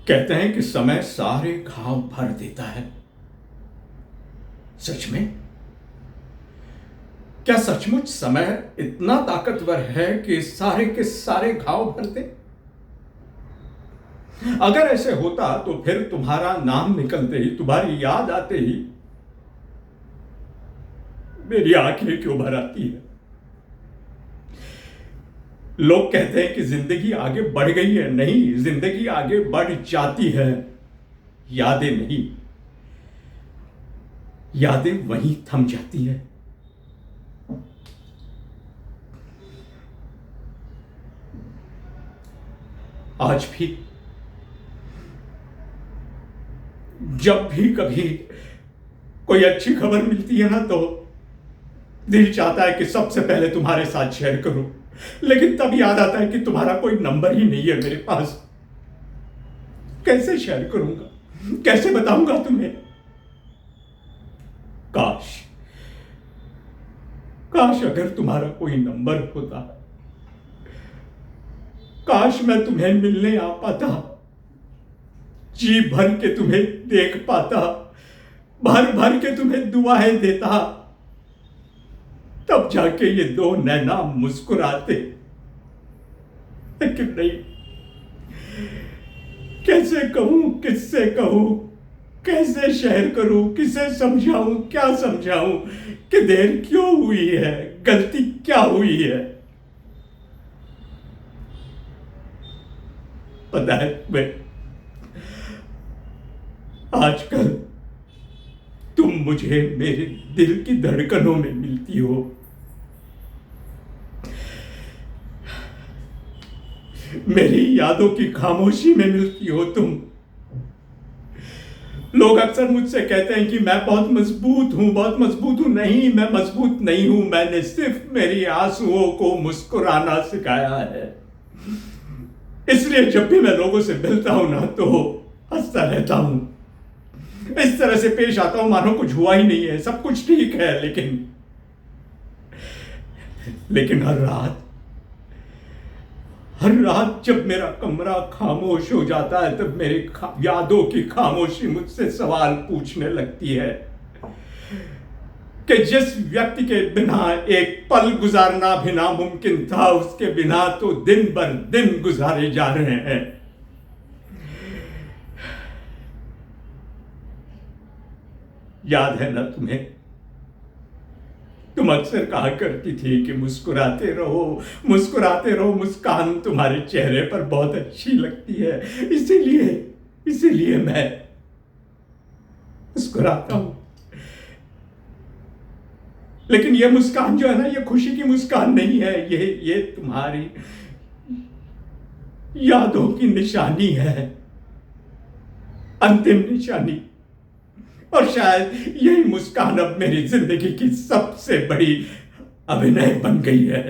कहते हैं कि समय सारे घाव भर देता है। सच में? क्या सचमुच समय इतना ताकतवर है कि सारे के सारे घाव भर दे? अगर ऐसे होता तो फिर तुम्हारा नाम निकलते ही, तुम्हारी याद आते ही मेरी आंखें क्यों भर आती है? लोग कहते हैं कि जिंदगी आगे बढ़ गई है। नहीं, जिंदगी आगे बढ़ जाती है, यादें नहीं। यादें वहीं थम जाती है। आज भी जब भी कभी कोई अच्छी खबर मिलती है ना, तो दिल चाहता है कि सबसे पहले तुम्हारे साथ शेयर करूं, लेकिन तब याद आता है कि तुम्हारा कोई नंबर ही नहीं है मेरे पास। कैसे शेयर करूंगा, कैसे बताऊंगा तुम्हें? काश काश अगर तुम्हारा कोई नंबर होता, काश मैं तुम्हें मिलने आ पाता, जी भर के तुम्हें देख पाता, भर भर के तुम्हें दुआएं देता, तब जाके ये दो नैना मुस्कुराते। लेकिन नहीं, कैसे कहूं, किससे कहूं, कैसे शेयर करूं, किसे समझाऊं, क्या समझाऊं कि देर क्यों हुई है, गलती क्या हुई है? पता है तुम्हें, आजकल तुम मुझे मेरे दिल की धड़कनों में मिलती हो। मेरी यादों की खामोशी में मिलती हो तुम। लोग अक्सर मुझसे कहते हैं कि मैं बहुत मजबूत हूं, बहुत मजबूत हूं। नहीं, मैं मजबूत नहीं हूं। मैंने सिर्फ मेरी आंसुओं को मुस्कुराना सिखाया है। इसलिए जब भी मैं लोगों से मिलता हूं ना, तो हंसता रहता हूं, इस तरह से पेश आता हूं मानो कुछ हुआ ही नहीं है, सब कुछ ठीक है। लेकिन हर रात जब मेरा कमरा खामोश हो जाता है, तब मेरी यादों की खामोशी मुझसे सवाल पूछने लगती है कि जिस व्यक्ति के बिना एक पल गुजारना भी नामुमकिन था, उसके बिना तो दिन भर दिन गुजारे जा रहे हैं। याद है ना तुम्हें, तुम अक्सर कहा करती थी कि मुस्कुराते रहो, मुस्कुराते रहो, मुस्कान तुम्हारे चेहरे पर बहुत अच्छी लगती है, इसीलिए मैं मुस्कुराता हूं। लेकिन ये मुस्कान जो है ना, ये खुशी की मुस्कान नहीं है, ये तुम्हारी यादों की निशानी है, अंतिम निशानी। और शायद यही मुस्कान अब मेरी जिंदगी की सबसे बड़ी अभिनय बन गई है।